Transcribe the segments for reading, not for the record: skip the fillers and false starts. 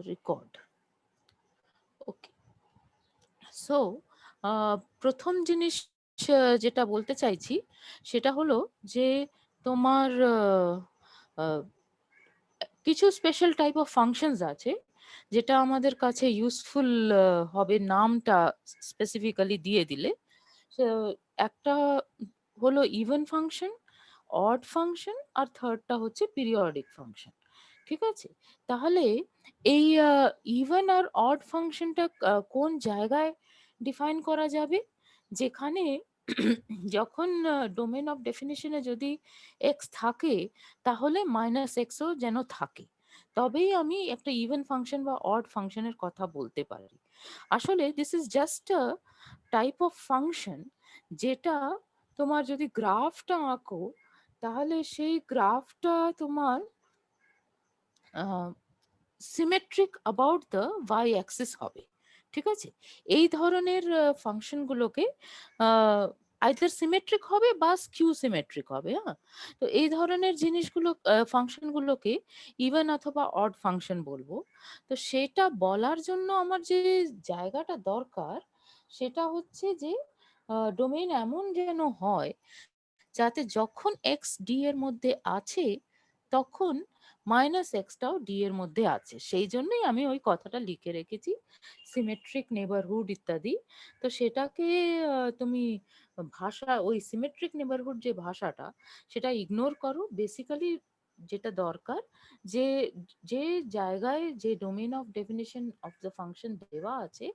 record. Okay. So প্রথম জিনিস যেটা বলতে চাইছি সেটা হলো যে তোমার কিছু স্পেশাল টাইপ অফ ফাংশনস আছে যেটা আমাদের কাছে ইউজফুল হবে নামটা স্পেসিফিক্যালি দিয়ে দিলে। একটা হলো ইভেন ফাংশন, অড ফাংশন, আর থার্ডটা হচ্ছে পিরিয়ডিক ফাংশন। ঠিক আছে? তাহলে এই ইভেন আর অড ফাংশনটা কোন জায়গায় ডিফাইন করা যাবে? যেখানে যখন ডোমেন অফ ডেফিনিশনে যদি এক্স থাকে তাহলে মাইনাস এক্সও যেন থাকে, তবেই আমি একটা ইভেন ফাংশন বা অড ফাংশনের কথা বলতে পারি। আসলে this is just a type of function যেটা তোমার যদি গ্রাফটা আঁকো তাহলে সেই গ্রাফটা তোমার symmetric about the y axis হবে। ঠিক আছে? এই ধরনের ফাংশনগুলোকে আইদার সিমেট্রিক হবে বা স্কিউ সিমেট্রিক হবে। হ্যাঁ, তো এই ধরনের জিনিসগুলো ফাংশনগুলোকে ইভেন অথবা অড ফাংশন বলবো। তো সেটা বলার জন্য আমার যে জায়গাটা দরকার সেটা হচ্ছে যে ডোমেইন এমন যেন হয় যাতে যখন এক্স ডি এর মধ্যে আছে তখন মাইনাস এক্সটাও ডি এর মধ্যে আছে। সেই জন্যই আমি ওই কথাটা লিখে রেখেছি সিমেট্রিক নেবারহুড ইত্যাদি। তো সেটাকে তুমি ভাষা ওই সিমেট্রিক নেবারহুড যে ভাষাটা সেটা ইগনোর করো। বেসিক্যালি যেটা দরকার যে যে জায়গায় যে domain of definition of the function দেওয়া আছে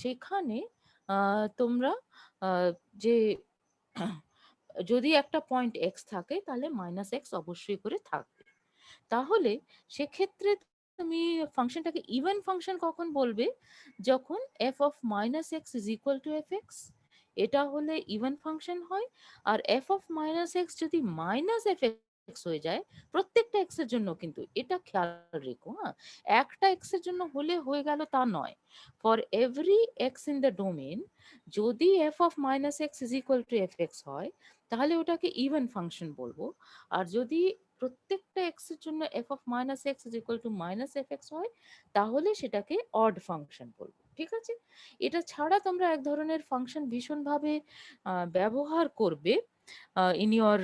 সেখানে তোমরা যে যদি একটা পয়েন্ট এক্স থাকে তাহলে মাইনাস এক্স অবশ্যই করে থাকবে। তাহলে সেক্ষেত্রে তুমি ফাংশনটাকে ইভেন ফাংশন কখন বলবে? যখন F of minus x is equal to F x, এটা হলে ইভেন ফাংশন হয়। আর এফ অফ মাইনাস এক্স যদি মাইনাস এফ এক্স হয়ে যায় প্রত্যেকটা এক্স এর জন্য, কিন্তু এটা খেয়াল রেখো, হ্যাঁ, একটা এক্স এর জন্য হলে হয়ে গেল তা নয়। For every X in the domain যদি F of minus x is equal to F X হয় তাহলে ওটাকে ইভেন ফাংশন বলবো। আর যদি প্রত্যেকটা এক্স এর জন্য F of minus x is equal to minus F X হয় তাহলে সেটাকে অড ফাংশন বলবো। ঠিক আছে? এটা ছাড়া তোমরা এক ধরনের ফাংশন ভীষণভাবে ব্যবহার করবে in your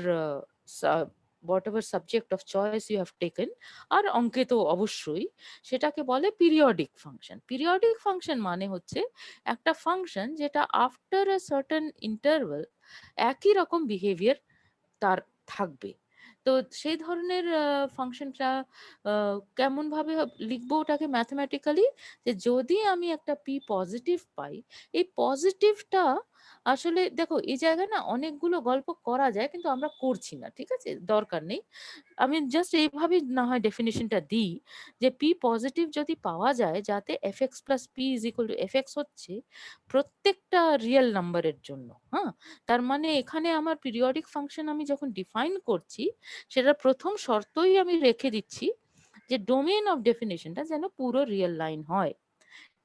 whatever subject of choice you have taken, আর অঙ্কে তো অবশ্যই। সেটাকে বলে পিরিয়ডিক ফাংশন। পিরিয়ডিক ফাংশন মানে হচ্ছে একটা ফাংশন যেটা আফটার আ সার্টেন ইন্টারভাল একই রকম বিহেভিয়ার তার থাকবে। তো সেই ধরনের ফাংশনটা কেমন ভাবে লিখবো ওটাকে ম্যাথমেটিক্যালি, যে যদি আমি একটা পি পজিটিভ পাই, এই পজিটিভটা আসলে দেখো এই জায়গায় না অনেকগুলো গল্প করা যায় কিন্তু আমরা করছি না। ঠিক আছে? দরকার নেই। আমি জাস্ট এইভাবেই না হয় ডেফিনিশনটা দিই যে পি পজিটিভ যদি পাওয়া যায় যাতে F x plus P is equal to F x হচ্ছে প্রত্যেকটা রিয়েল নাম্বারের জন্য। হ্যাঁ, তার মানে এখানে আমার পিরিয়ডিক ফাংশন আমি যখন ডিফাইন করছি সেটা প্রথম শর্তই আমি রেখে দিচ্ছি যে ডোমেইন অফ ডেফিনিশনটা যেন পুরো রিয়েল লাইন হয়।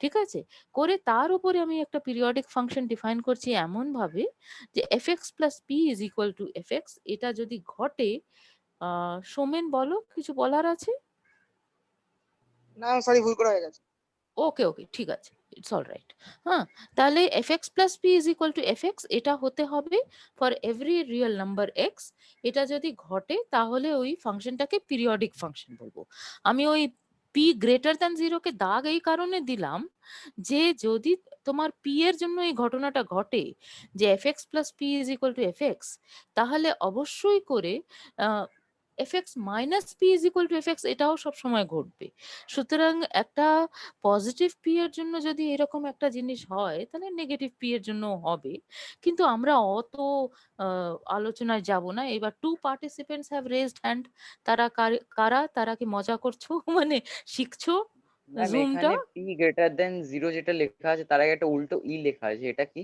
ঠিক আছে? করে তার উপরে আমি একটা পিরিয়ডিক ফাংশন ডিফাইন করছি এমন ভাবে যে F x plus P is equal to F x, এটা যদি ঘটে সোমেন বলো কিছু বলার আছে? না সরি, ভুল করে হয়ে গেছে। ওকে ওকে, ঠিক আছে, ইটস অল রাইট। হ্যাঁ, তাহলে F x plus P is equal to F x এটা হতে হবে for every real number x. এটা যদি ঘটে তাহলে ওই ফাংশনটাকে পিরিয়ডিক ফাংশন বলবো। আমি ওই পি গ্রেটার দ্যান জিরোকে দাগ এই কারণে দিলাম যে যদি তোমার পি এর জন্য এই ঘটনাটা ঘটে যে F x plus P is equal to F x, তাহলে অবশ্যই করে F x minus P is equal to F x এটাও সবসময় ঘটবে। সুতরাং একটা পজিটিভ পি এর জন্য যদি এরকম একটা জিনিস হয় তাহলে নেগেটিভ পি এর জন্য হবে। কিন্তু আমরা অত আলোচনায় যাব না। এবার two participants have raised hand. তারা কারা? তারা কি মজা করছো? মানে শিখছো ম্যাম জুমটা? এখানে পি গ্রেটার দেন জিরো যেটা লেখা আছে তার আগে একটা উল্টো ই লেখা আছে, এটা কি?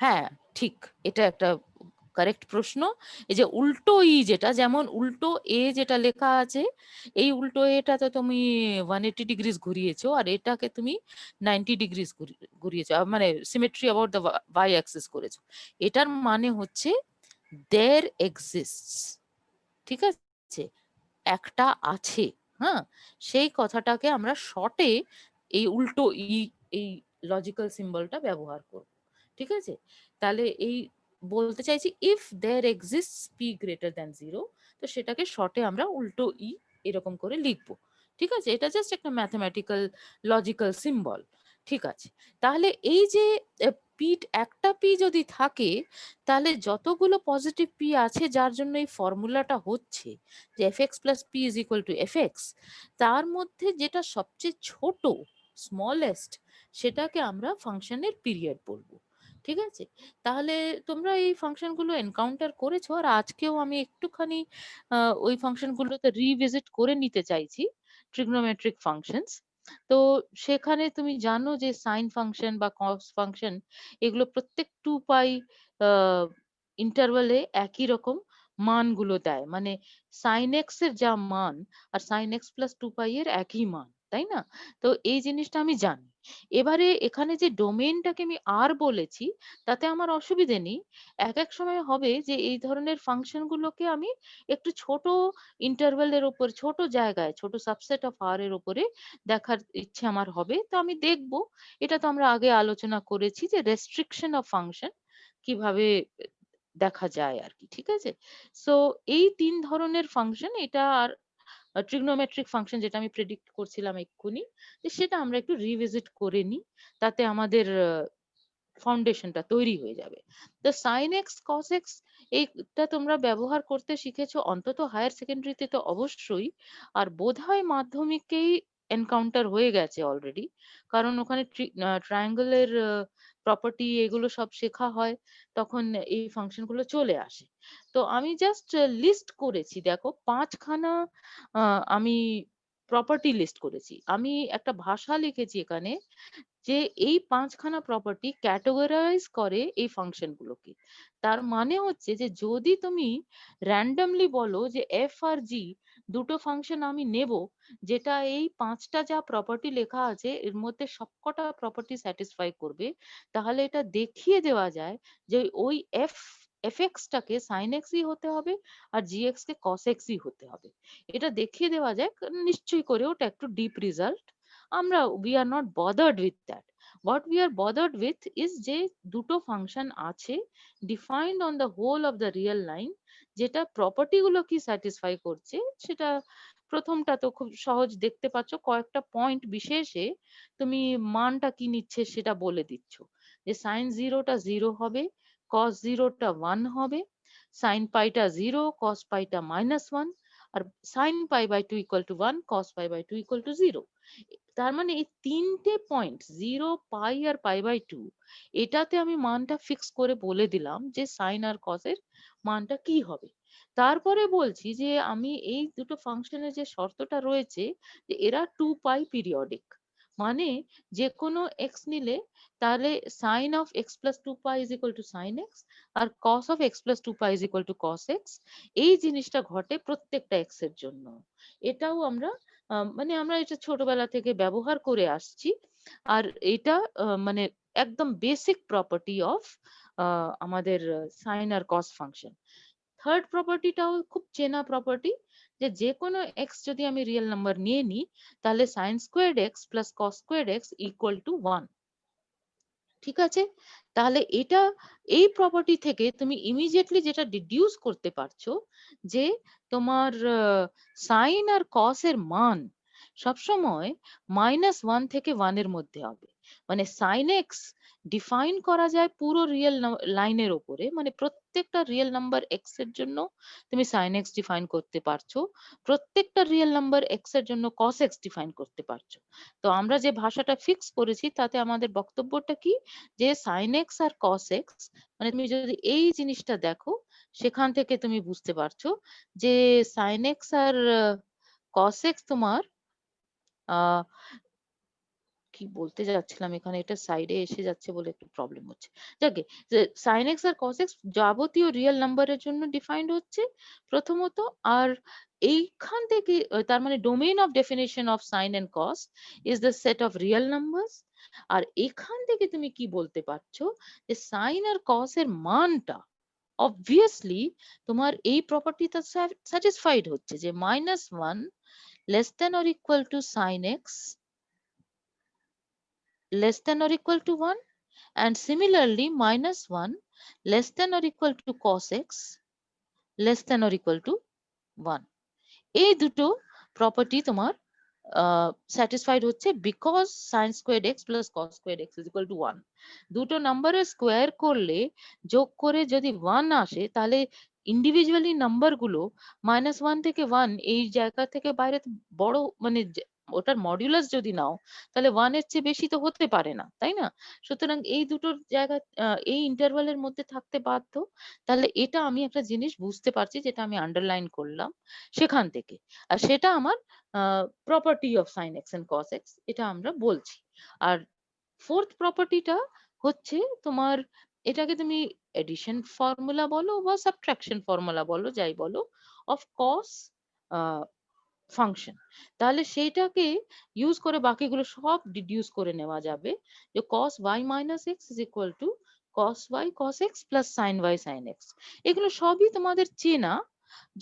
হ্যাঁ, ঠিক। এটা একটা কারেক্ট প্রশ্ন। এই যে উল্টো ই যেটা, যেমন উল্টো এ যেটা লেখা আছে, এই উল্টো এটা তো তুমি 180 ডিগ্রিজ ঘুরিয়েছো আর এটাকে তুমি 90 ডিগ্রিজ ঘুরিয়েছো, মানে symmetry about the y axis করেছো। এটার মানে হচ্ছে দেয়ার এক্সিস্টস। ঠিক আছে? একটা আছে। হ্যাঁ, সেই কথাটাকে আমরা শর্টে এই উল্টো ই এই লজিক্যাল সিম্বলটা ব্যবহার করব। ঠিক আছে? তাহলে এই বলতে চাইছি if there exists p greater than 0, তো সেটাকে শর্টে আমরা উল্টো ই এরকম করে লিখব। ঠিক আছে? এটা জাস্ট একটা ম্যাথমেটিক্যাল লজিক্যাল সিম্বল। ঠিক আছে? তাহলে এই যে পি, একটা পি যদি থাকে, তাহলে যতগুলো পজিটিভ পি আছে যার জন্য এই ফর্মুলাটা হচ্ছে যে fx plus p is equal to fx, তার মধ্যে যেটা সবচেয়ে ছোট স্মলেস্ট সেটাকে আমরা ফাংশনের পিরিয়ড বলবো। ঠিক আছে? তাহলে তোমরা এই ফাংশনগুলো এনকাউন্টার করেছো, আর আজকেও আমি একটুখানি ওই ফাংশনগুলোতে রিভিজিট করে নিতে চাইছি, ট্রিগনোমেট্রিক ফাংশনস। তো সেখানে তুমি জানো যে সাইন ফাংশন বা কস ফাংশন এগুলো প্রত্যেক 2 পাই ইন্টারভালে একই রকম মানগুলো দেয়, মানে সাইন এক্স এর যা মান আর সাইন এক্স প্লাস 2 পাই এর একই মান, তাই না? তো এই জিনিসটা আমি জানি। এবারে এখানে যে ডোমেইনটাকে আমি আর বলেছি তাতে আমার অসুবিধে নেই। এক এক সময় হবে যে এই ধরনের ফাংশন গুলোকে আমি একটু ছোট ইন্টারভ্যালের উপর, ছোট জায়গায়, ছোট সাবসেট অফ আর এর উপরে দেখার ইচ্ছে আমার হবে, তো আমি দেখব। এটা তো আমরা আগে আলোচনা করেছি যে রেস্ট্রিকশন অফ ফাংশন কিভাবে দেখা যায় আর কি। ঠিক আছে? সো এই ৩ ধরনের ফাংশন, এটা আর ট্রিগনোমেট্রিক ফাংশন যেটা আমি প্রেডিক্ট করছিলাম এক্ষুনি, যে সেটা আমরা একটু রিভিজিট করে নিই। তাতে আমাদের ফাউন্ডেশনটা তৈরি হয়ে যাবে। তো সাইন এক্স কস এক্স এইটা তোমরা ব্যবহার করতে শিখেছো অন্তত হায়ার সেকেন্ডারিতে তো অবশ্যই, আর বোধহয় মাধ্যমিকেই এনকাউন্টার হয়ে গেছে অলরেডি, কারণ ওখানে ট্রায়াঙ্গেলের প্রপার্টি এগুলো সব শেখা হয়, তখন এই ফাংশন গুলো চলে আসে। তো আমি জাস্ট লিস্ট করেছি, দেখো 5খানা আমি প্রপার্টি লিস্ট করেছি। আমি একটা ভাষা লিখেছি এখানে যে এই 5খানা প্রপার্টি ক্যাটেগরাইজ করে এই ফাংশন গুলোকে। তার মানে হচ্ছে যে যদি তুমি র্যান্ডমলি বলো যে এফ আর জি দুটো ফাংশন আমি নেব, যেটা এই 5টা যা প্রপার্টি লেখা আছে এর মধ্যে সবকটা প্রপার্টি স্যাটিসফাই করবে, তাহলে এটা দেখিয়ে দেওয়া যায় যে ওই এফএক্স টাকে সাইন এক্সই হতে হবে আর জিএক্স কে কস এক্সই হতে হবে। এটা দেখিয়ে দেওয়া যায়, নিশ্চয়ই করে, ওটা একটু ডিপ রেজাল্ট। আমরা we are not bothered with that. What we are bothered with is যে দুটো ফাংশন আছে defined on the whole of the real line, যেটা প্রপার্টি গুলো কি স্যাটিসফাই করছে সেটা প্রথমটা তো খুব সহজ, দেখতে পাচ্ছ কয়েকটা পয়েন্ট বিশেষে তুমি মানটা কি নিচ্ছে সেটা বলে দিচ্ছ, যে সাইন জিরোটা 0 হবে, কস জিরোটা 1 হবে, সাইন পাইটা 0, কস পাইটা -1, আর sine pi by 2 equal to 1, cos pi by 2 equal to 0। তার মানে এই 3টে point 0, pi R pi by 2, এটাতে আমি মানটা ফিক্স করে বলে দিলাম যে সাইন আর কসের মানটা কি হবে। তারপরে বলছি যে আমি এই দুটো ফাংশনের যে শর্তটা রয়েছে যে এরা 2 পাই পিরিয়ডিক, মানে যে কোনো এক্স নিলে তাহলে sine of x plus 2 pi is equal to sine x, আর cos of x plus 2 pi is equal to cos x. এই জিনিসটা ঘটে প্রত্যেকটা এক্স এর জন্য। এটাও আমরা মানে আমরা এটা ছোটবেলা থেকে ব্যবহার করে আসছি। আর এটা মানে একদম বেসিক প্রপার্টি অফ আমাদের সাইন আর কস ফাংশন। থার্ড প্রপার্টিটাও খুব চেনা প্রপার্টি, যে যে কোনো এক্স যদি আমি রিয়েল নাম্বার নিয়ে নিই তাহলে sine squared x plus cos squared x equal to 1। ঠিক আছে? তাহলে এটা, এই প্রপার্টি থেকে তুমি ইমিডিয়েটলি যেটা ডিডিউস করতে পারছো যে তোমার সাইন আর কস এর মান সবসময় -1 থেকে 1 এর মধ্যে হবে। মানে সাইন এক্স ডিফাইন করা যায় পুরো রিয়েল লাইনের ওপরে, মানে প্রত্যেকটা রিয়েল নাম্বার এক্স এর জন্য তুমি সাইন এক্স ডিফাইন করতে পারছো, প্রত্যেকটা রিয়েল নাম্বার এক্স এর জন্য কস এক্স ডিফাইন করতে পারছো। তো আমরা যে ভাষাটা ফিক্স করেছি তাতে আমাদের বক্তব্যটা কি, যে সাইন এক্স আর কস এক্স, মানে তুমি যদি এই জিনিসটা দেখো সেখান থেকে তুমি বুঝতে পারছো যে সাইন এক্স আর কস এক্স তোমার আহ কি বলতে যাচ্ছিলাম এখানে, এটা সাইডে এসে যাচ্ছে বলে একটু প্রবলেম হচ্ছে। যাকে সাইন এক্স আর কস এক্স যাবতীয় রিয়েল নাম্বারের জন্য ডিফাইন্ড হচ্ছে প্রথমত। আর এইখান থেকে তার মানে domain of definition of sine and cos is the set of real numbers. আর এখান থেকে তুমি কি বলতে পারছো যে সাইন আর কস এর মানটা অবভিয়াসলি তোমার এই প্রপার্টিটা স্যাটিসফাইড হচ্ছে, যে -1 less than or equal to sin x less than or equal to 1, and similarly minus 1 less than or equal to cos x less than or equal to 1. এই দুটো প্রপার্টি তোমার satisfied হচ্ছে because sine squared x plus cos squared x is equal to 1। দুটো নাম্বারের square করলে যোগ করে যদি 1 আসে তাহলে ইন্ডিভিজুয়ালি নাম্বারগুলো -1 থেকে 1 এই জায়গা থেকে বাইরে বড় মানে ওটার মডিউলাস যদি নাও তাহলে 1 এর চেয়ে বেশি তো হতে পারে না, তাই না? সুতরাং এই দুটোর জায়গা এই ইন্টারভালের মধ্যে থাকতে বাধ্য। তাহলে এটা আমি একটা জিনিস বুঝতে পারছি যেটা আমি আন্ডারলাইন করলাম সেখান থেকে। আর সেটা আমার property of sine x and cos x এটা আমরা বলছি। আর ফোর্থ প্রপার্টিটা হচ্ছে তোমার এটাকে তুমি এডিশন ফর্মুলা বলো বা সাবট্রাকশন ফর্মুলা বলো যাই বলো অফ কস ফাংশন। তাহলে সেইটাকে ইউজ করে বাকিগুলো সব ডিডিউস করে নেওয়া যাবে যে cos y minus x is equal to cos y cos x plus sin y sin x। এগুলো সবই তোমাদের চেনা।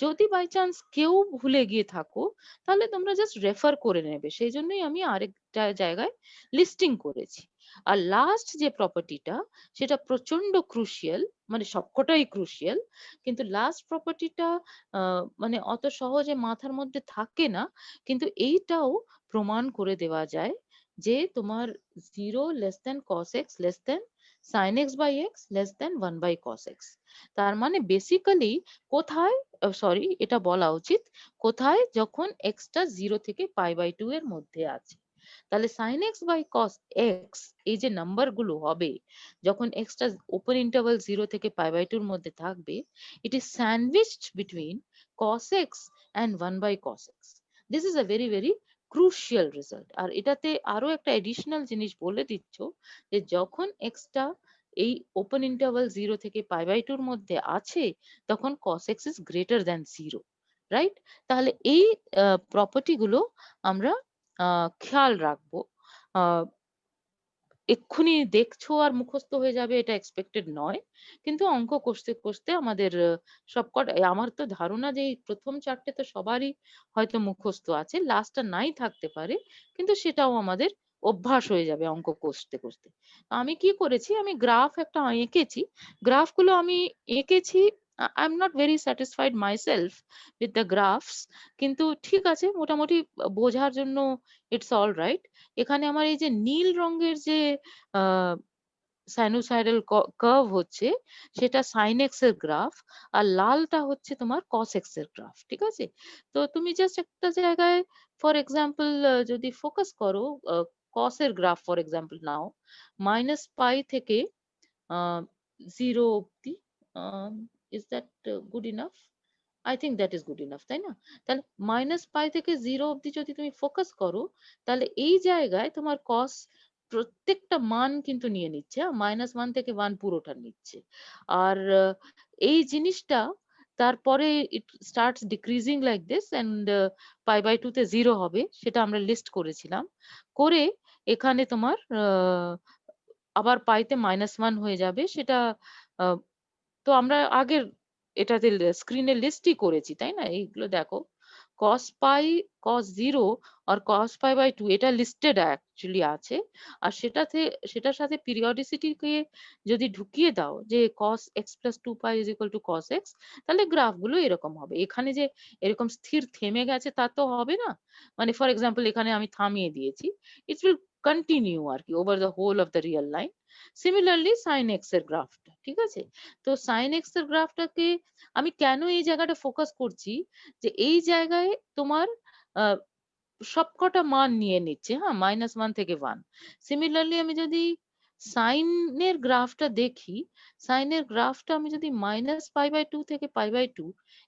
যদি বাই চান্স কেউ ভুলে গিয়ে থাকো তাহলে তোমরা জাস্ট রেফার করে নেবে, সেই জন্যই আমি আরেকটা জায়গায় লিস্টিং করেছি। আর লাস্ট যে প্রপার্টিটা সেটা প্রচন্ড ক্রুশিয়াল, মানে সবকটাই ক্রুশিয়াল, কিন্তু লাস্ট প্রপার্টিটা মানে অত সহজে মাথার মধ্যে থাকে না, কিন্তু এইটাও প্রমাণ করে দেওয়া যায় যে তোমার 0 less than cos x less than sin x by x less than 1 by cos x। তার মানে বেসিক্যালি কোথায়, সরি এটা বলা উচিত, কোথায় যখন x টা 0 থেকে π/2 এর মধ্যে আছে। তাহলে sin x by cos x এই যে নাম্বার গুলো হবে যখন x টা ওপেন ইন্টারভাল 0 থেকে π/2 এর মধ্যে থাকবে, it is sandwiched between cos x and 1 by cos x. This is a very very crucial result। আর এটাতে আরো একটা এডিশনাল জিনিস বলে দিচ্ছ যে যখন x টা এই ওপেন ইন্টারভাল 0 থেকে π/2 এর মধ্যে আছে তখন cos x is greater than 0, right? তাহলে এই প্রপার্টি গুলো আমরা খেয়াল রাখবো। এক্ষুনি দেখছো আর মুখস্থ হয়ে যাবে এটা এক্সপেক্টেড নয়, কিন্তু অঙ্ক কষতে কষতে আমাদের সবকটা, আমার তো ধারণা যে এই প্রথম চারটে তো সবারই হয়তো মুখস্থ আছে, লাস্টটা নাই থাকতে পারে, কিন্তু সেটাও আমাদের অভ্যাস হয়ে যাবে অঙ্ক কষতে কষতে। আমি কি করেছি, আমি গ্রাফ একটা এঁকেছি, গ্রাফগুলো আমি এঁকেছি। I am not very satisfied myself with the graphs, কিন্তু ঠিক আছে মোটামুটি বোঝার জন্য ইটস অল রাইট। এখানে আমার এই যে নীল রঙের যে সাইনোসয়েডাল কার্ভ হচ্ছে সেটা সাইন এক্স এর গ্রাফ, আর লালটা হচ্ছে তোমার কস এক্স এর গ্রাফ, ঠিক আছে? তো তুমি জাস্ট একটা জায়গায় ফর এক্সাম্পল যদি ফোকাস করো, কস এর গ্রাফ ফর এক্সাম্পল নাও, -π থেকে 0 অব্দি, is that good enough? I think that is good enough, তাই না? তাহলে -π থেকে 0 অব্দি যদি তুমি ফোকাস করো তাহলে এই জায়গায় তোমার কস প্রত্যেকটা মান কিন্তু নিয়ে নিচ্ছে, -1 থেকে 1 পুরোটা নিচ্ছে। আর এই জিনিসটা তারপরে it starts decreasing like this and π/2 তে 0 হবে, সেটা আমরা লিস্ট করেছিলাম। করে এখানে তোমার আবার পাইতে -1 হয়ে যাবে, সেটা আহ, তো আমরা আগের এটাতে স্ক্রিনে লিস্টই করেছি, তাই না? এইগুলো দেখো, cos পাই, cos 0 আর cos π/2 এটা লিস্টেড অ্যাকচুয়ালি আছে। আর সেটার সাথে পিরিয়ডিসিটি কে যদি ঢুকিয়ে দাও যে cos x plus 2π is equal to cos x, তাহলে গ্রাফ গুলো এরকম হবে। এখানে যে এরকম স্থির থেমে গেছে তা তো হবে না, মানে ফর এক্সাম্পল এখানে আমি থামিয়ে দিয়েছি, ইট উইল কন্টিনিউ আর কি over the whole of the real line. Similarly sine x এর গ্রাফটা, ঠিক আছে? তো সাইন এক্স এর গ্রাফটাকে আমি কেন এই জায়গাটা ফোকাস করছি, যে এই জায়গায় তোমার আহ, সবকটা মান নিয়ে নিচ্ছে, হ্যাঁ, -1 থেকে 1। সিমিলারলি আমি যদি সাইনের গ্রাফটা দেখি, সাইনের গ্রাফটা আমি যদি -π/2 থেকে π/2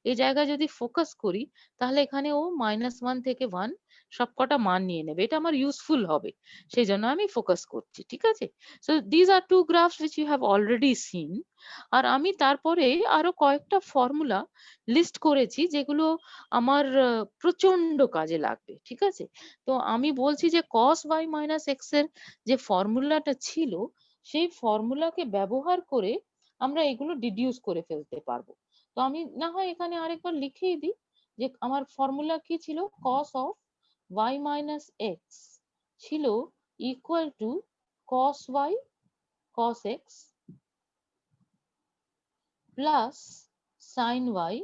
এই জায়গায় যদি ফোকাস করি, তাহলে এখানে ও -1 থেকে 1 সবকটা মান নিয়ে নেবে, এটা আমার ইউজফুল হবে, সেই জন্য আমি ফোকাস করছি, ঠিক আছে? So these are two graphs which you have already seen। আর আমি তারপরে আরো কয়েকটা ফর্মুলা লিস্ট করেছি যেগুলো আমার প্রচন্ড কাজে লাগবে, ঠিক আছে? তো আমি বলছি যে cos y minus x এর যে ফর্মুলাটা ছিল সেই ফর্মুলাকে ব্যবহার করে আমরা এগুলো ডিডিউস করে ফেলতে পারবো। তো আমি না হয় এখানে আরেকবার লিখেই দিই যে আমার ফর্মুলা কি ছিল, cos of y minus X ছিল equal to cos y cos x plus sin y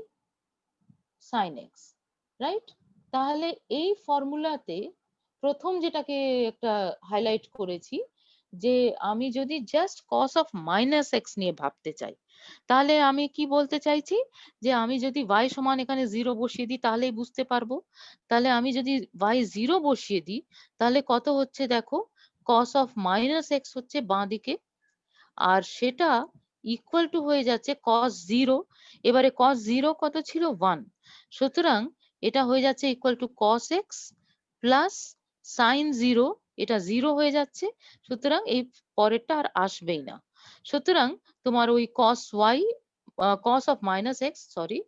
sin x, right? তাহলে এই ফর্মুলাতে প্রথম যেটাকে একটা হাইলাইট করেছি যে আমি যদি just cos of minus x নিয়ে ভাবতে চাই, তাহলে আমি কি বলতে চাইছি যে আমি যদি y সমান এখানে 0 বসিয়ে দিই তাহলেই বুঝতে পারবো। তাহলে আমি যদি y 0 বসিয়ে দিই তাহলে কত হচ্ছে দেখো, cos অফ মাইনাস এক্স হচ্ছে বাঁ দিকে, আর সেটা ইকুয়াল টু হয়ে যাচ্ছে cos 0। এবারে cos 0 কত ছিল 1, সুতরাং এটা হয়ে যাচ্ছে equal to cos x plus sin 0, এটা 0 হয়ে যাচ্ছে, সুতরাং এই পরেরটা আর আসবেই না। সুতরাং তোমার ওই cos y cos of minus x sorry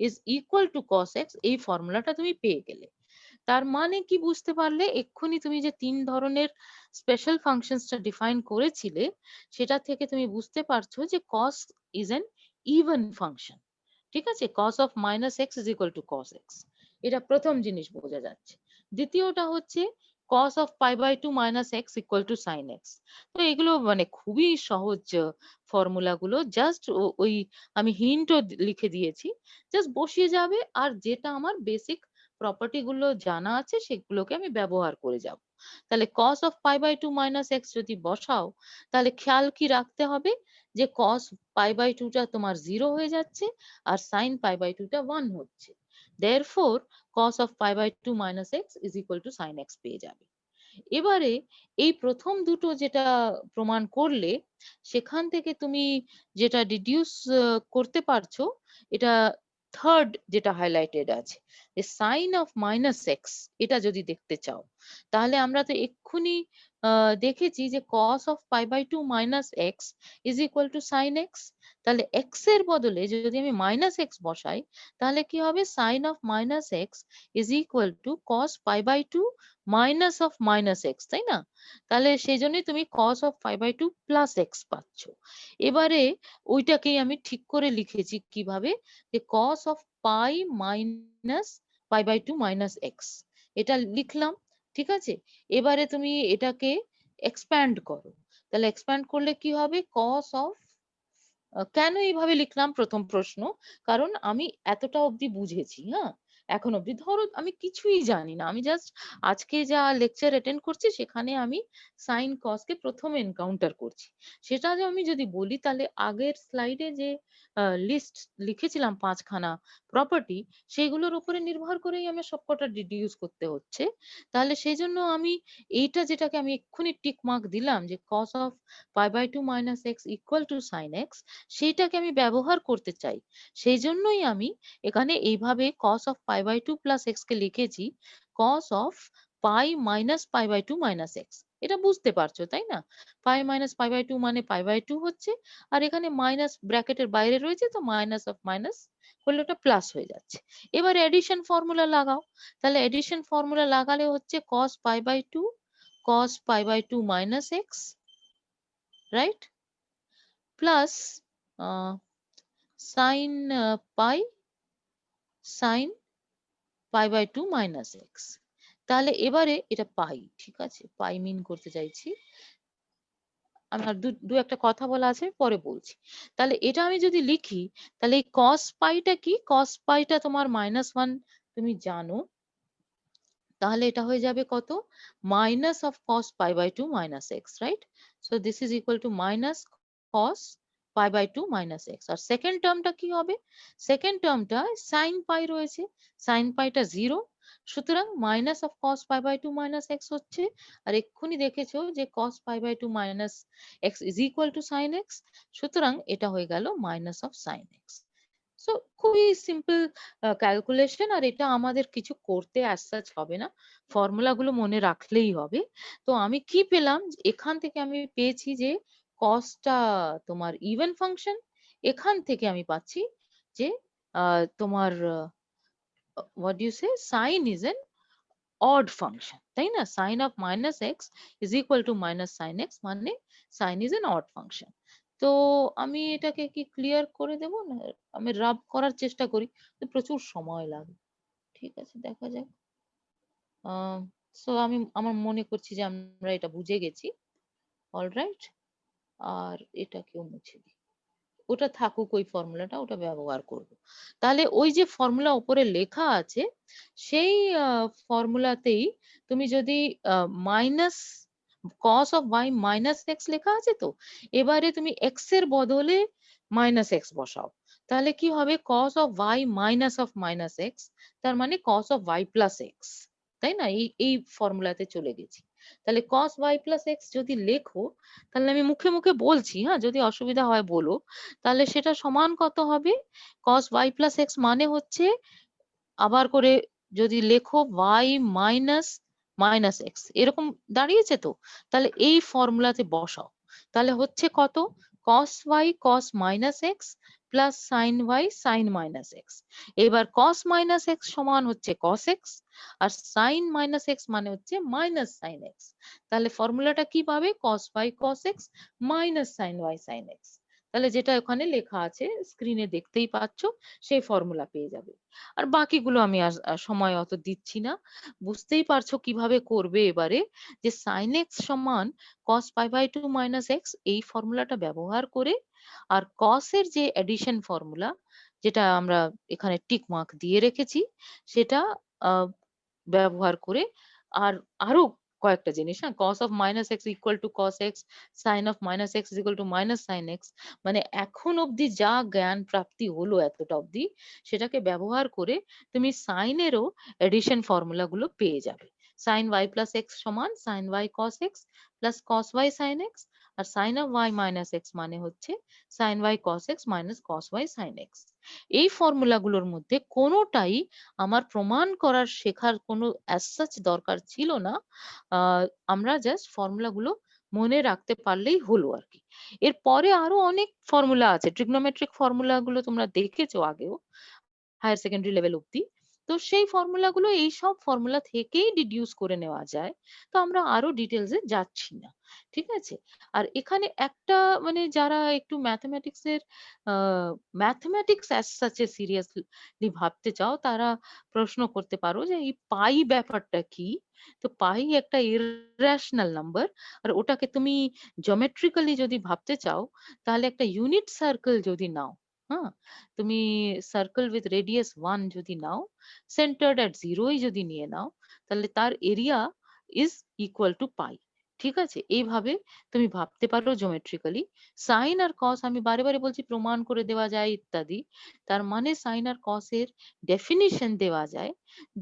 is equal to cos x, এই ফর্মুলাটা তুমি পেয়ে গেলে। তার মানে কি বুঝতে পারলে, এক্ষুনি তুমি যে 3 ধরনের স্পেশাল ফাংশনসটা ডিফাইন করেছিলে সেটা থেকে তুমি বুঝতে পারছো যে cos is an even function. ঠিক আছে, cos of minus x is equal to cos x, এটা প্রথম জিনিস বোঝা যাচ্ছে। দ্বিতীয়টা হচ্ছে cos of pi by two minus x equal to sine x. তো এগুলো মানে খুবই সহজ ফর্মুলা গুলো, জাস্ট ওই আমি হিন্টও লিখে দিয়েছি, জাস্ট বসিয়ে যাবে আর যেটা আমার বেসিক প্রপার্টি গুলো জানা আছে সেগুলোকে আমি ব্যবহার করে যাব। তাহলে cos of pi by two minus x যদি বসাও তাহলে খেয়াল কি রাখতে হবে যে cos পাই বাই টুটা তোমার 0 হয়ে যাচ্ছে আর sin পাই বাই টুটা 1 হচ্ছে। therefore cos of pi by two minus x is equal to sin x পেয়ে যাবে। এবারে এই প্রথম দুটো যেটা প্রমাণ করলে সেখান থেকে তুমি যেটা ডিডিউস করতে পারছো, এটা থার্ড যেটা হাইলাইটেড আছে যে সাইন অফ মাইনাস এক্স, এটা যদি দেখতে চাও তাহলে আমরা তো এক্ষুনি দেখেছি যে cos of pi by two minus x is equal to sine x. তাহলে এক্স এর বদলে যদি আমি মাইনাস এক্স বসাই তাহলে কি হবে, sine of minus x is equal to cos pi by two minus of minus x, তাই না? তাহলে সেই জন্যই তুমি cos of pi by two plus x পাচ্ছ। এবারে ওইটাকেই আমি ঠিক করে লিখেছি কিভাবে, যে cos of pi minus pi by two minus x, এটা লিখলাম। ঠিক আছে, এবারে তুমি এটাকে এক্সপ্যান্ড করো, তাহলে এক্সপ্যান্ড করলে কি হবে, cos অফ কেন এইভাবে লিখলাম প্রথম প্রশ্ন, কারণ আমি এতটা অবধি বুঝেছি, হ্যাঁ, এখন অবধি ধরো আমি কিছুই জানি না, আমি জাস্ট আজকে যা লেকচার অ্যাটেন্ড করছি সেখানে আমি সাইন কস কে প্রথম এনকাউন্টার করছি। সেটা যে আমি যদি বলি তাহলে আগের স্লাইডে যে লিস্ট লিখেছিলাম 5খানা প্রপার্টি, সেগুলোর উপরে নির্ভর করেই আমার সবকটা ডিডিউস করতে হচ্ছে। তাহলে সেই জন্য আমি এইটা যেটাকে আমি এক্ষুনি টিক মার্ক দিলাম যে cos of pi by two minus x equal to sine x, সেইটাকে আমি ব্যবহার করতে চাই। সেই জন্যই আমি এখানে এইভাবে cos of pi by two plus X কে লিখেছি cos of pi minus pi by two minus x. এটা বুঝতে পারছো তাই না? Pi minus pi by two মানে পাই বাই টু হচ্ছে, আর এখানে মাইনাস ব্র্যাকেটের বাইরে রয়েছে তো মাইনাস অফ মাইনাস করলে ওটা প্লাস হয়ে যাচ্ছে। এবার এডিশন ফর্মুলা লাগাও, তাহলে এডিশন ফর্মুলা লাগালে হচ্ছে cos pi by two cos pi by two minus x, right, plus sine pi sine pi by two minus x. তাহলে এবারে এটা পাই, ঠিক আছে, পাই মিন করতে চাইছি, আমার দু একটা কথা বলা আছে পরে বলছি। তাহলে এটা আমি যদি লিখি তাহলে এই cos পাইটা কি, cos পাইটা তোমার -1 তুমি জানো, তাহলে এটা হয়ে যাবে কত, minus of cos pi by two minus x, right? So this is equal to minus cos pi by two minus X. আর সেকেন্ড টার্মটা কি হবে, সেকেন্ড টার্মটা সাইন পাই রয়েছে, সাইন পাইটা 0, সুতরাং minus of cos pi by two minus x হচ্ছে, আর এক্ষুনি দেখেছো যে cos pi by two minus x is equal to sine x, সুতরাং এটা হয়ে গেল minus of sine x. So খুবই সিম্পল ক্যালকুলেশন, আর এটা আমাদের কিছু করতে অ্যাজ সাচ হবে না, ফর্মুলা গুলো মনে রাখলেই হবে। তো আমি কি পেলাম, এখান থেকে আমি পেয়েছি যে কসটা তোমার ইভেন ফাংশন, এখান থেকে আমি পাচ্ছি যে তোমার what do you say, sine is an odd function, তাই না? Sine of minus x is equal to minus sine X, মানে sine is an odd function. তো আমি এটাকে কি ক্লিয়ার করে দেব না, আমি রাব করার চেষ্টা করি, তো প্রচুর সময় লাগে। ঠিক আছে, দেখা যাক। সো আমি আমার মনে করছি যে আমরা এটা বুঝে গেছি। অলরাইট। আর এটাকেও মুছে দিই। ওটা থাকুক, ওই ফর্মুলাটা ওটা ব্যবহার করব। তাহলে ওই যে ফর্মুলা উপরে লেখা আছে সেই ফর্মুলাতেই তুমি যদি minus cos of y minus x লেখা আছে তো, এবারে তুমি এক্স এর বদলে মাইনাস এক্স বসাও, তাহলে কি হবে cos of y minus of minus x, তার মানে cos of y plus x, তাই না? এই ফর্মুলাতে চলে গেছি। তাহলে cos y প্লাস এক্স যদি লেখো, তাহলে আমি মুখে মুখে বলছি, হ্যাঁ, যদি অসুবিধা হয় বলো, তাহলে সেটা সমান কত হবে? cos y প্লাস এক্স মানে হচ্ছে, আবার করে যদি লেখো y মাইনাস মাইনাস এক্স, এরকম দাঁড়িয়েছে তো, তাহলে এই ফর্মুলাতে বসাও, তাহলে হচ্ছে কত? cos y cos minus x plus sin y sin minus x. এবার cos মাইনাস এক্স সমান হচ্ছে cos এক্স, আর sin মাইনাস এক্স মানে হচ্ছে মাইনাস sin এক্স। তাহলে ফর্মুলাটা কি পাবে? cos y cos x minus sin y sin x. তাহলে যেটা ওখানে লেখা আছে স্ক্রিনে দেখতেই পাচ্ছ, সেই ফর্মুলা পেয়ে যাবে। আর বাকিগুলো আমি আর সময় অত দিচ্ছি না, বুঝতেই পারছো কিভাবে করবে এবারে, যে sin x সমান cos pi by 2 minus x, এই ফর্মুলাটা ব্যবহার করে, আর cos এর যে এডিশন ফর্মুলা, যেটা আমরা এখানে টিক মার্ক দিয়ে রেখেছি, সেটা আহ, ব্যবহার করে, আর আরো কয়েকটা জিনিস, হ্যাঁ, cos of minus x equal to cos x, sin of minus x is equal to minus sin x, মানে এখন অবধি যা জ্ঞান প্রাপ্তি হলো এতটা অবধি, সেটাকে ব্যবহার করে তুমি সাইন এরও এডিশন ফর্মুলা গুলো পেয়ে যাবে। sin y plus x সমান sin y cos x plus cos y sin x, R sin of y minus x মানে হচ্ছে sin y cos x minus cos y sin x। এই formula গুলোর মধ্যে কোনোটাই আমার প্রমাণ করার শেখার কোনো as such দরকার ছিল না। আমরা জাস্ট ফর্মুলা গুলো মনে রাখতে পারলেই হলো আর কি। এরপরে আরো অনেক ফর্মুলা আছে, ট্রিগনোমেট্রিক ফর্মুলা গুলো তোমরা দেখেছো আগেও হায়ার সেকেন্ডারি লেভেল অব্দি। তো সেই ফর্মুলা গুলো এই সব ফর্মুলা থেকেই ডিডিউস করে নেওয়া যায়। তো আমরা আরো ডিটেলস এ যাচ্ছি না, ঠিক আছে? আর এখানে একটা মানে যারা একটু ম্যাথমেটিক্স এর mathematics as such a seriously ভাবতে চাও, তারা প্রশ্ন করতে পারো যে এই পাই ব্যাপারটা কি? তো পাই একটা ইররেশনাল নাম্বার, আর ওটাকে তুমি জিওমেট্রিক্যালি যদি ভাবতে চাও, তাহলে একটা ইউনিট সার্কেল যদি নাও, হ্যাঁ, তুমি সার্কেল উইথ রেডিয়াস 1 যদি নাও, সেন্টার্ড এট 0 যদি নিয়ে নাও, তাহলে তার এরিয়া ইজ ইকুয়াল টু পাই। ঠিক আছে? এইভাবে তুমি ভাবতে পারো জিওমেট্রিক্যালি। সাইন আর কস আমি বারে বারে বলছি প্রমাণ করে দেওয়া যায় ইত্যাদি, তার মানে সাইন আর কস এর ডেফিনিশন দেওয়া যায়,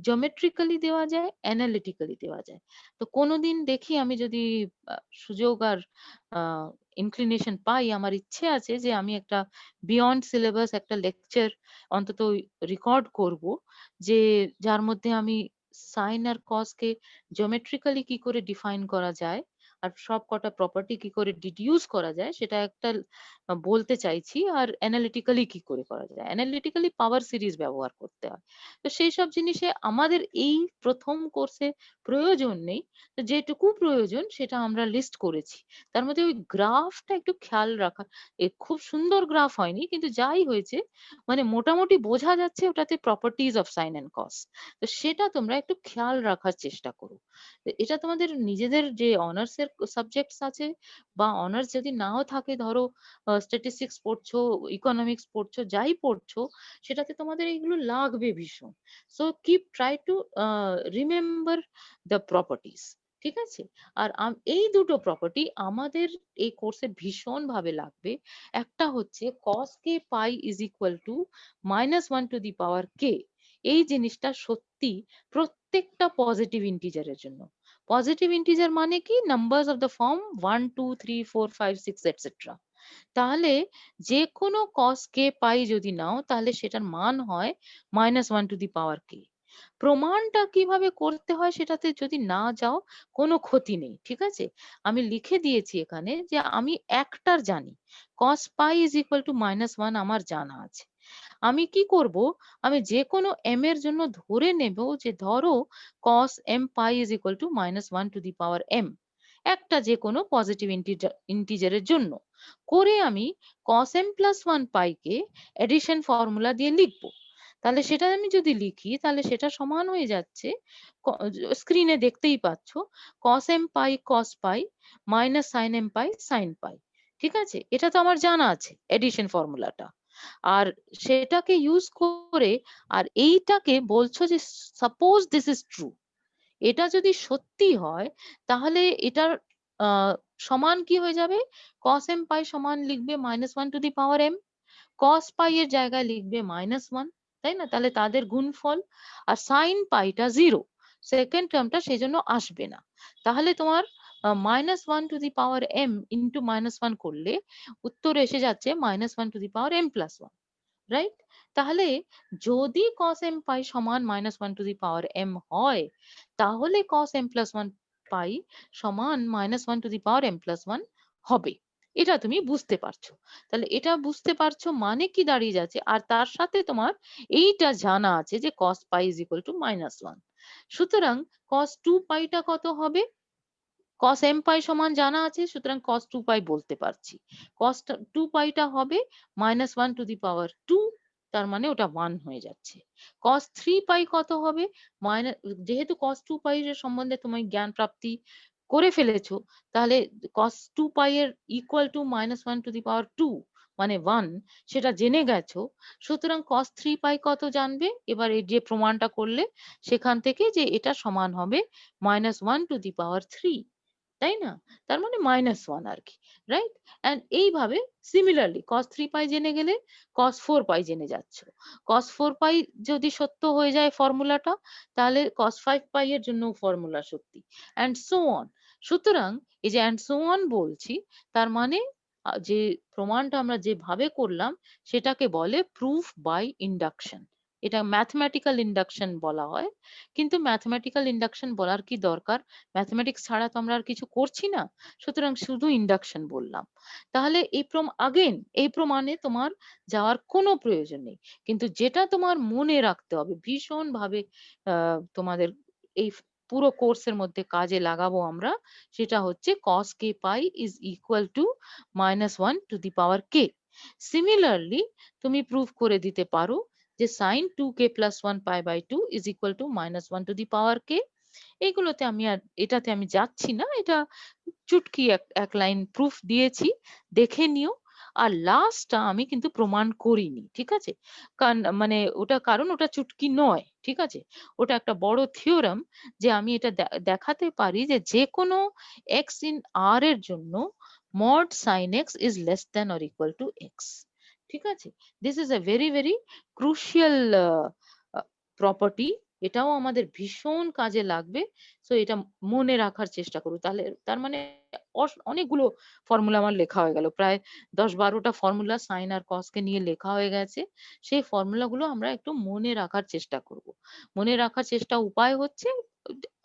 জিওমেট্রিক্যালি দেওয়া যায়, অ্যানালিটিক্যালি দেওয়া যায়। তো কোনোদিন দেখি আমি যদি সুযোগ আর ইনক্লিনেশন পাই, আমার ইচ্ছে আছে যে আমি একটা বিয়ন্ড সিলেবাস একটা লেকচার অন্তত রেকর্ড করব, যে যার মধ্যে আমি সাইন আর কস কে জিওমেট্রিক্যালি কি করে ডিফাইন করা যায়, আর সব কটা প্রপার্টি কি করে ডিডিউস করা যায়, সেটা একটা বলতে চাইছি। আর অ্যানালিটিক্যালি কি করে করা যায়, অ্যানালিটিক্যালি পাওয়ার সিরিজ ব্যবহার করতে হয়। তো সেই সব জিনিসে আমাদের এই প্রথম কোর্সে প্রয়োজন নেই, তো যেটুকু প্রয়োজন সেটা আমরা লিস্ট করেছি। তার মধ্যে ওই গ্রাফটা একটু খেয়াল রাখা, খুব সুন্দর গ্রাফ হয়নি, কিন্তু যাই হয়েছে মানে মোটামুটি বোঝা যাচ্ছে ওটাতে প্রপার্টিজ অফ সাইন এন্ড কস। তো সেটা তোমরা একটু খেয়াল রাখার চেষ্টা করো। তো এটা তোমাদের নিজেদের যে অনার্স এর সাবজেক্টস আছে, বা অনার্স যদি নাও থাকে, ধরো স্ট্যাটিস্টিক্স পড়ছো, ইকোনমিক্স পড়ছো, যাই পড়ছো, সেটাতে তোমাদের এইগুলো লাগবে ভীষণ। So keep try to remember the properties. ঠিক আছে? আর এই দুটো প্রপার্টি আমাদের এই কোর্সে ভীষণ ভাবে লাগবে। একটা হচ্ছে cos k pi is equal to -1 to the power k। এই জিনিসটা সত্যি প্রত্যেকটা পজিটিভ ইন্টিজারের জন্য। পজিটিভ ইন্টিজার মানে কি? Numbers of the form 1 2 3 4 5 6 etcetera. তাহলে যে কোনো cos k পাই যদি নাও, তাহলে সেটার মান হয় -1 টু দি পাওয়ার k। প্রমাণটা কিভাবে করতে হয় সেটাতে যদি না যাও, কোনো ক্ষতি নেই, ঠিক আছে? আমি লিখে দিয়েছি এখানে যে আমি একটার জানি, cos pi is equal to -1 আমার জানা আছে। আমি কি করব? আমি যে কোনো m এর জন্য ধরে নেব যে ধরো cos m pi is equal to -1 to the power m, একটা যে কোনো পজিটিভ ইন্টিজারের জন্য করে আমি cos m plus 1 pi কে এডিশন ফর্মুলা দিয়ে লিখবো। তাহলে সেটা আমি যদি লিখি তাহলে সেটা সমান হয়ে যাচ্ছে, স্ক্রিনে দেখতেই পাচ্ছ, cos m পাই cos পাই মাইনাস sin m পাই sin পাই। ঠিক আছে, এটা তো আমার জানা আছে এডিশন ফর্মুলাটা। আর সেটাকে ইউজ করে আর এইটাকে বলছো যে সাপোজ দিস ইজ ট্রু, এটা যদি সত্যি হয় তাহলে এটার সমান কি হয়ে যাবে, cos m পাই সমান লিখবে -1 to the power m, cos পাই এর জায়গায় লিখবে -1, তাই না? তাহলে তাদের গুণফল। আর sin পাইটা 0, সেকেন্ড টার্মটা সেই জন্য আসবে না। তাহলে তোমার -1 to the power m into -1 করলে উত্তর এসে যাচ্ছে -1 to the power m plus 1, right? তাহলে যদি cos m পাই সমান -1 টু দি পাওয়ার m হয়, তাহলে cos m প্লাস 1 পাই সমান -1 to the power m plus 1 হবে। এটা তুমি বুঝতে পারছো। তাহলে এটা বুঝতে পারছো মানে কি দাঁড়িয়ে যাচ্ছে, আর তার সাথে তোমার এইটা জানা আছে যে cos pi is equal to -1। সুতরাং cos 2 পাইটা কত হবে, cos m পাই সমান জানা আছে, সুতরাং cos 2 পাই বলতে পারছি। cos 2 পাইটা হবে -1 টু দি পাওয়ার 2, তার মানে ওটা 1 হয়ে যাচ্ছে। cos 3 পাই কত হবে, যেহেতু cos 2 পাই এর সম্বন্ধে তুমি জ্ঞান প্রাপ্তি করে ফেলেছো, তাহলে cos 2 পাই এর ইকুয়াল টু -1 টু দি পাওয়ার 2 মানে 1, সেটা জেনে গেছো। সুতরাং cos 3 পাই কত জানবে, এবার এই যে প্রমাণটা করলে সেখান থেকে যে এটা সমান হবে -1 টু দি পাওয়ার 3, তাই না? তার মানে -1 আর কি, রাইট? এন্ড এইভাবে সিমিলারলি cos 3 পাই জেনে গেলে cos 4 পাই জেনে যাচ্ছ। cos 4 পাই যদি সত্য হয়ে যায় ফর্মুলাটা, তাহলে cos 5 পাই এর জন্য ফর্মুলা সত্যি, এন্ড সো অন। সুতরাং এই যে এন্ড সো অন বলছি, তার মানে যে প্রমাণটা আমরা যেভাবে করলাম সেটাকে বলে প্রুফ বাই ইন্ডাকশন। এটা ম্যাথমেটিক্যাল ইন্ডাকশন বলা হয়। কিন্তু ম্যাথমেটিক্যাল ইন্ডাকশন বলার কি দরকার, ম্যাথমেটিক্স ছাড়া তো আমরা আর কিছু করছি না, সুতরাং শুধু ইন্ডাকশন বললাম। তাহলে এই প্রমাণে তোমার যাওয়ার কোনো প্রয়োজন নেই। কিন্তু যেটা তোমার মনে রাখতে হবে ভীষণ ভাবে, তোমাদের এই পুরো কোর্সের মধ্যে কাজে লাগাবো আমরা, সেটা হচ্ছে cos k pi is equal to -1 to the power k। Similarly তুমি প্রুফ করে দিতে পারো যে sin 2k plus 1 pi by 2 is equal to -1 to the power k। এইগুলোতে আমি আর এটাতে আমি যাচ্ছি না, এটা চুটকি এক লাইন প্রুফ দিয়েছি, দেখে নিও। আর লাস্টটা আমি কিন্তু প্রমাণ করিনি, ঠিক আছে? মানে কারণ ওটা চুটকি নয়, ঠিক আছে? ওটা একটা বড় থিওরাম, যে আমি এটা দেখাতে পারি যে যে কোনো x ইন r এর জন্য mod sin x is less than or equal to x। ঠিক আছে? This is a very very crucial property. এটাও আমাদের ভীষণ কাজে লাগবে। সো এটা মনে রাখার চেষ্টা করো। তাহলে তার মানে অনেকগুলো ফর্মুলা আমার লেখা হয়ে গেল। প্রায় ১০-১২টা ফর্মুলা সাইন আর কস কে নিয়ে লেখা হয়ে গেছে। সেই ফর্মুলাগুলো আমরা একটু মনে রাখার চেষ্টা করব। মনে রাখার উপায় হচ্ছে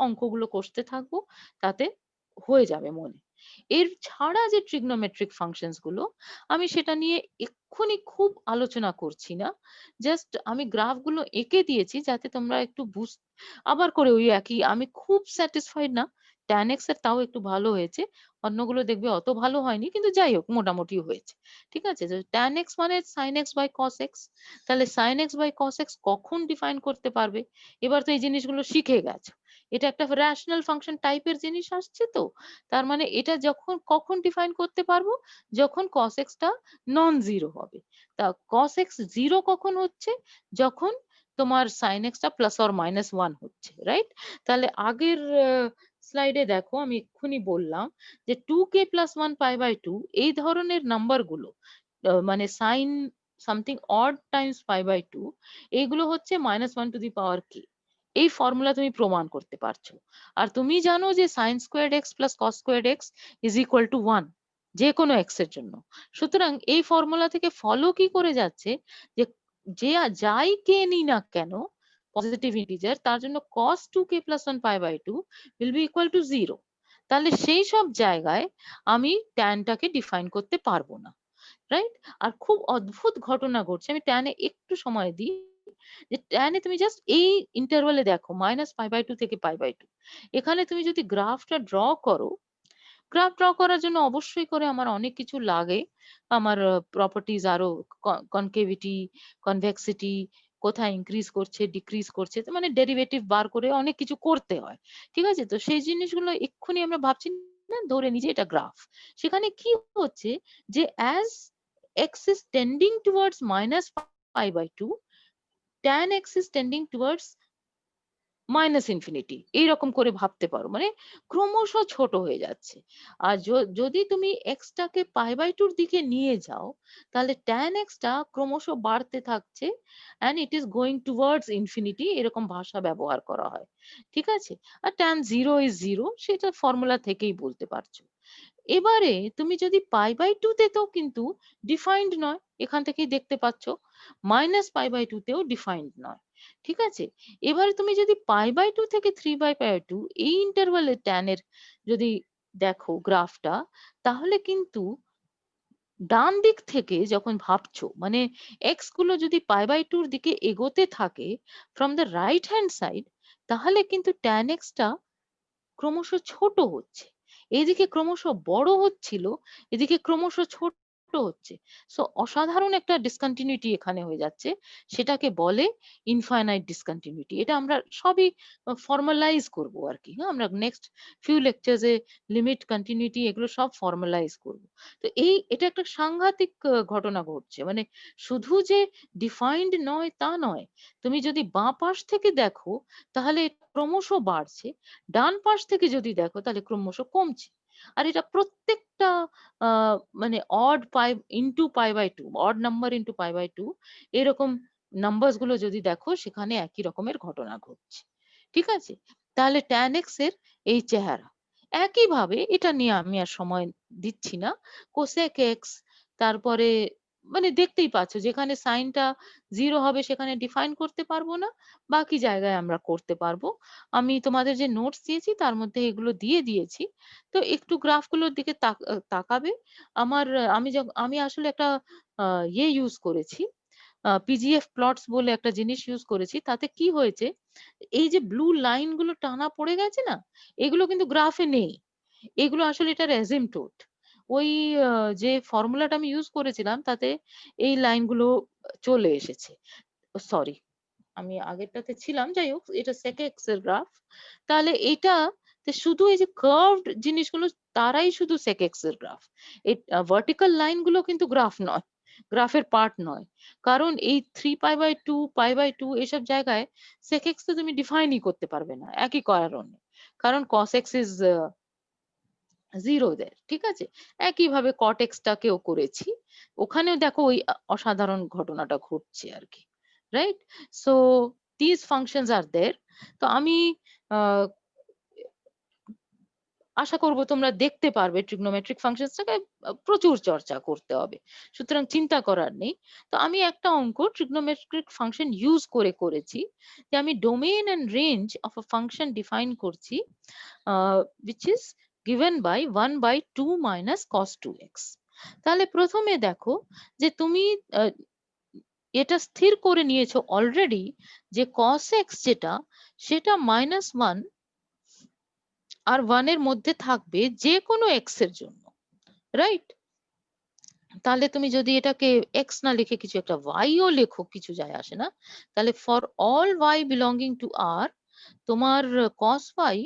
অঙ্কগুলো কষতে থাকবো, তাতে হয়ে যাবে মনে। এর ছাড়া যে ট্রিগনোমেট্রিক ফাংশনস গুলো, আমি সেটা নিয়ে এক্ষুনি খুব আলোচনা করছি না। জাস্ট আমি গ্রাফগুলো এঁকে দিয়েছি যাতে তোমরা একটু আবার করে ওই একই, আমি খুব স্যাটিসফাইড না। tan x এর তাও একটু ভালো হয়েছে। অন্যগুলো দেখবে অত ভালো হয়নি, কিন্তু যাই হোক মোটামুটি হয়েছে। ঠিক আছে? তো tan x মানে sin x by cos x। তাহলে sin x by cos x কখন ডিফাইন করতে পারবে? এবার তো এই জিনিসগুলো শিখে গেছো। এটা একটা রেশনাল ফাংশন টাইপের জিনিস আসছে তো। তার মানে এটা কখন ডিফাইন করতে পারবো? যখন cos x টা নন জিরো হবে। তা cos x জিরো কখন হচ্ছে? যখন তোমার sin x টা প্লাস অর মাইনাস 1 হচ্ছে, রাইট? তাহলে আগের স্লাইডে দেখো আমি এক্ষুনি বললাম যে 2k প্লাস 1 পাই বাই 2 এই ধরনের নাম্বার গুলো, মানে sin something odd times pi by 2, এইগুলো হচ্ছে -1 টু দি পাওয়ার k। এই ফর্মুলা তুমি প্রমাণ করতে পারছো। আর তুমি জানো যে sin squared x plus cos squared x is equal to 1 যে কোনো x এর জন্য। সুতরাং এই ফর্মুলা থেকে ফলো কি করে যাচ্ছে যে যাই কে নিই না কেন পজিটিভ ইন্টিজার, তার জন্য cos 2k plus 1 pi by 2 will be equal to 0। তাহলে সেই সব জায়গায় আমি ট্যানটাকে ডিফাইন করতে পারবো না, রাইট? আর খুব অদ্ভুত ঘটনা ঘটছে, আমি ট্যানে একটু সময় দিই। যে ট্যানে তুমি জাস্ট এই ইন্টারভালে দেখো -π/2 থেকে π/2, এখানে তুমি যদি গ্রাফটা ড্র করো, গ্রাফ ড্র করার জন্য অবশ্যই করে আমার অনেক কিছু লাগে। আমার প্রপার্টিজ আরো কনকেভিটি, কনভেক্সিটি, কোথায় ইনক্রিজ করছে ডিক্রিজ করছে, মানে ডেরিভেটিভ বার করে অনেক কিছু করতে হয়, ঠিক আছে? তো সেই জিনিসগুলো এক্ষুনি আমরা ভাবছি না, ধরে নিই যে এটা গ্রাফ। সেখানে কি হচ্ছে যে as x is tending towards minus pi by 2, tan x is tending towards minus infinity, এইরকম করে ভাবতে পারো, মানে ক্রমশ ছোট হয়ে যাচ্ছে। আর যদি তুমি এক্সটাকে পাই বাই টুর দিকে নিয়ে যাও, তাহলে ট্যান এক্সটা ক্রমশ বাড়তে থাকছে, and it is going towards infinity, এরকম ভাষা ব্যবহার করা হয়, ঠিক আছে? আর ট্যান জিরো ইজ জিরো, সেটা ফর্মুলা থেকেই বলতে পারছো। এবারে তুমি যদি পাই বাই টু তেও কিন্তু ডিফাইন্ড নয়, এখান থেকেই দেখতে পাচ্ছ, মাইনাস পাই বাই টু তেও ডিফাইন্ড নয়, ঠিক আছে? এবারে তুমি যদি পাই বাই টু থেকে 3/π/2 এই ইন্টারভালে ট্যানের যদি দেখো গ্রাফটা, তাহলে কিন্তু ডান দিক থেকে যখন ভাবছো, মানে এক্স গুলো যদি পাই বাই টুর দিকে এগোতে থাকে from the right hand side, তাহলে কিন্তু ট্যান এক্সটা ক্রমশ ছোট হচ্ছে, এদিকে ক্রমশ বড় হচ্ছিল, এদিকে ক্রমশ ছোট হচ্ছে। সো অসাধারণ একটা ডিসকন্টিনিউটি এখানে হয়ে যাচ্ছে, সেটাকে বলে ইনফাইনাইট ডিসকন্টিনিউটি। এটা আমরা সবই ফর্মালাইজ করব আর কি, হ্যাঁ, আমরা নেক্সট ফিউ লেকচার্সে লিমিট কন্টিনিউটি এগুলো সব ফর্মালাইজ করব। তো এটা একটা সাংঘাতিক ঘটনা ঘটছে, মানে শুধু যে ডিফাইন্ড নয় তা নয়, তুমি যদি বাঁ পাশ থেকে দেখো তাহলে এটা ক্রমশ বাড়ছে, ডান পাশ থেকে যদি দেখো তাহলে ক্রমশ কমছে। আর এটা প্রত্যেকটা মানে odd pi into pi by two, odd number into pi by two, এরকম নাম্বারস গুলো যদি দেখো সেখানে একই রকমের ঘটনা ঘটছে, ঠিক আছে? তাহলে ট্যান এক্স এর এই চেহারা। একইভাবে এটা নিয়ে আমি আর সময় দিচ্ছি না, কোসেক এক্স, তারপরে মানে দেখতেই পাচ্ছ যেখানে সাইনটা জিরো হবে সেখানে ডিফাইন করতে পারবো না, বাকি জায়গায় আমরা করতে পারবো। আমি তোমাদের যে নোটস দিয়েছি তার মধ্যে এগুলো দিয়ে দিয়েছি, তো একটু গ্রাফগুলোর দিকে তাকাবে। আমি আসলে একটা ইয়ে ইউজ করেছি, পিজিএফ প্লটস বলে একটা জিনিস ইউজ করেছি। তাতে কি হয়েছে, এই যে ব্লু লাইন গুলো টানা পড়ে গেছে না, এগুলো কিন্তু গ্রাফে নেই, এগুলো আসলে এটার অ্যাজিমটোট। ওই যে ফর্মুলাটা আমি ইউজ করেছিলাম তাতে এই লাইনগুলো চলে এসেছে। সরি, আমি আগেরটাতে ছিলাম, যাই হোক এটা sec x এর গ্রাফ। তাহলে এটা শুধু এই যে কার্ভড জিনিসগুলো তারাই শুধু sec x এর গ্রাফ, এই ভার্টিক্যাল লাইন গুলো কিন্তু গ্রাফ নয়, গ্রাফের পার্ট নয়। কারণ এই 3π/2 π/2 এসব জায়গায় sec x তো তুমি ডিফাইনই করতে পারবে না, একই কারণে, কারণ cos x ইজ জিরো দের, ঠিক আছে? একইভাবে cot x টাকেও করেছি, ওখানেও দেখো ওই অসাধারণ ঘটনাটা ঘটছে আর কি, রাইট? সো দিস ফাংশনস আর দেয়ার। তো আমি আহ, আশা করব তোমরা দেখতে পারবে ট্রিগনোমেট্রিক ফাংশনসটাকে প্রচুর চর্চা করতে হবে, সুতরাং চিন্তা করার নেই। তো আমি একটা অঙ্ক ট্রিগনোমেট্রিক ফাংশন ইউজ করে করেছি, যে আমি domain and range of a function define করছি, which is given by 1/2 minus cos 2x। তাহলে প্রথমে দেখো যে তুমি এটা স্থির করে নিয়েছো অলরেডি যে cos x যেটা, সেটা -1 আর 1 এর মধ্যে থাকবে যে কোনো x এর জন্য, রাইট? তাহলে তুমি যদি এটাকে x না লিখে কিছু একটা y ও লেখো, কিছু যায় আসে না, তাহলে for all y belonging to r, তোমার cos y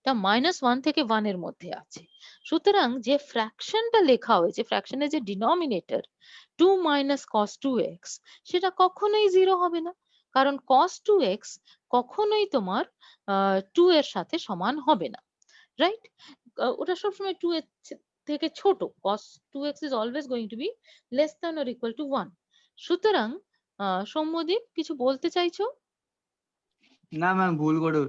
টা -1 থেকে 1 এর মধ্যে আছে। সুতরাং যে ফ্র্যাকশনটা লেখা হয়েছে, ফ্র্যাকশনের যে ডিনোমিনেটর 2 minus cos 2x, সেটা কখনোই 0 হবে না, কারণ cos 2x কখনোই তোমার 2 এর সাথে সমান হবে না, রাইট? ওটা সবসময় 2 এর থেকে ছোট, cos 2x is always going to be less than or equal to 1। সুতরাং সৌম্যদীপ কিছু বলতে চাইছো? না ম্যাম, ভুল করে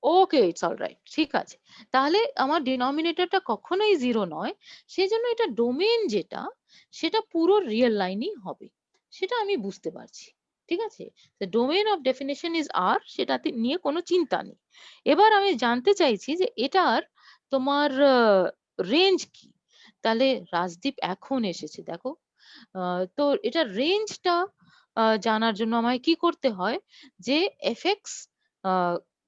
ওকে, ইটস অলরাইট, ঠিক আছে। তাহলে আমার ডিনোমিনেটরটা কখনোই 0 নয়, সেই জন্য এটা ডোমেইন যেটা, সেটা পুরো রিয়েল লাইনই হবে, সেটা আমি বুঝতে পারছি, ঠিক আছে? ডোমেইন অফ ডেফিনেশন ইজ আর, সেটাতে নিয়ে কোনো চিন্তা নেই। এবার আমি জানতে চাইছি যে এটার তোমার রেঞ্জ কি। তাহলে রাজদীপ এখন এসেছে, দেখো। তো এটা রেঞ্জটা জানার জন্য আমায় কি করতে হয়, যে এফএক্স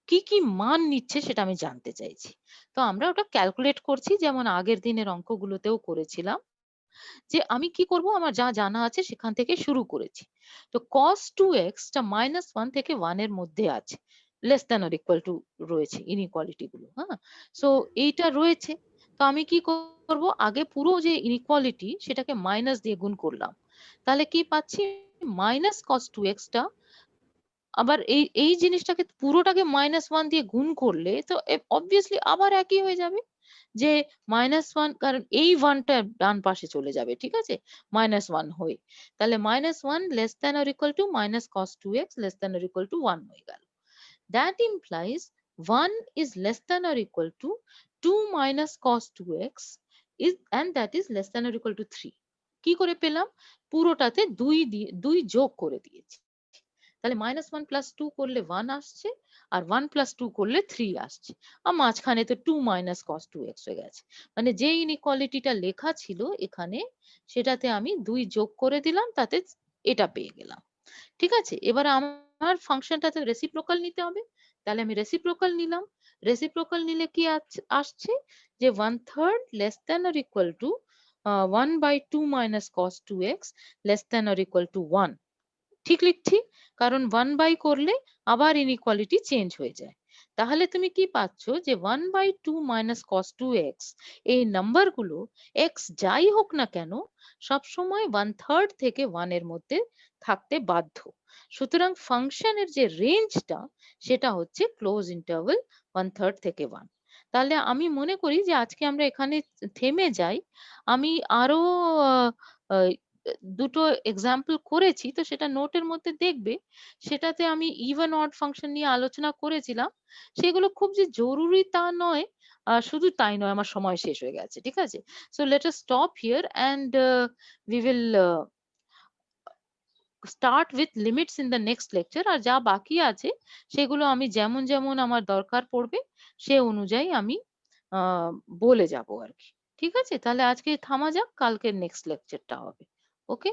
কি কি মান নিচ্ছে সেটা আমি জানতে চাইছি। তো আমরা ওটা ক্যালকুলেট করছি, যেমন আগের দিনের অঙ্কগুলোতেও করেছিলাম। যে আমি কি করব, আমার যা জানা আছে সেখান থেকে শুরু করেছি। তো cos 2x টা -1 থেকে 1 এর মধ্যে আছে, less than or equal to রয়েছে ইনইকুয়ালিটি গুলো। হ্যাঁ, সো এইটা রয়েছে। তো আমি কি করব, আগে পুরো যে ইনইকুয়ালিটি সেটাকে মাইনাস দিয়ে গুণ করলাম, তাহলে কি পাচ্ছি, মাইনাস cos 2x টা, আবার এই জিনিসটাকে পুরোটাকে -1 দিয়ে গুণ করলে তো অবভিয়াসলি আবার একই হয়ে যাবে, যে -1, কারণ এই 1 টা ডান পাশে চলে যাবে, ঠিক আছে, -1 হয়ে। তাহলে -1 less than or equal to minus cos 2x less than or equal to 1 হয়ে গেল। That implies 1 is less than or equal to 2 minus cos 2x is, and that is less than or equal to 3. কি করে পেলাম, পুরোটাতে 2 যোগ করে দিয়েছি। তাহলে -1 plus 2 করলে 1 আসছে, আর 1 প্লাস 2 করলে 3 আসছে, আর মাঝখানে তো 2 মাইনাস cos 2x হয়ে গেছে। মানে যে ইনইকুয়ালিটিটা লেখা ছিল এখানে, সেটাতে আমি 2 যোগ করে দিলাম, তাতে এটা পেয়ে গেলাম। ঠিক আছে, এবার আমার ফাংশনটাতে রেসিপ্রোকাল নিতে হবে, তাহলে আমি রেসিপ্রোকাল নিলাম। রেসিপ্রোকাল নিলে কি আসছে, যে 1/3 less than or equal to 1/2 minus cos 2x less than or equal to 1। ঠিক লিখছি, কারণ 1 করলে আবার ইনইকুয়ালিটি চেঞ্জ হয়ে যায়। তাহলে তুমি কি পাচ্ছ, যে 1/2 মাইনাস cos 2x, এই নাম্বারগুলো x যাই হোক না কেন সবসময় 1/3 থেকে 1 এর মধ্যে থাকতে বাধ্য। সুতরাং ফাংশনের যে রেঞ্জটা সেটা হচ্ছে ক্লোজ ইন্টারভ্যাল 1/3 থেকে 1। তাহলে আমি মনে করি যে আজকে আমরা এখানে থেমে যাই। আমি আরো আহ, আহ, দুটো এক্সাম্পল করেছি, তো সেটা নোটের মধ্যে দেখবে। সেটাতে আমি ইভেন অড ফাংশন নিয়ে আলোচনা করেছিলাম। সেগুলো খুব যে জরুরি তা নয়, শুধু তাই নয়, আমার সময় শেষ হয়ে গেছে, ঠিক আছে। So let us stop here and we will start with limits in the next lecture. আর যা বাকি আছে সেগুলো আমি যেমন যেমন আমার দরকার পড়বে সে অনুযায়ী আমি বলে যাব আর কি। ঠিক আছে, তাহলে আজকে থামা যাক, কালকের নেক্সট লেকচারটা হবে। ওকে।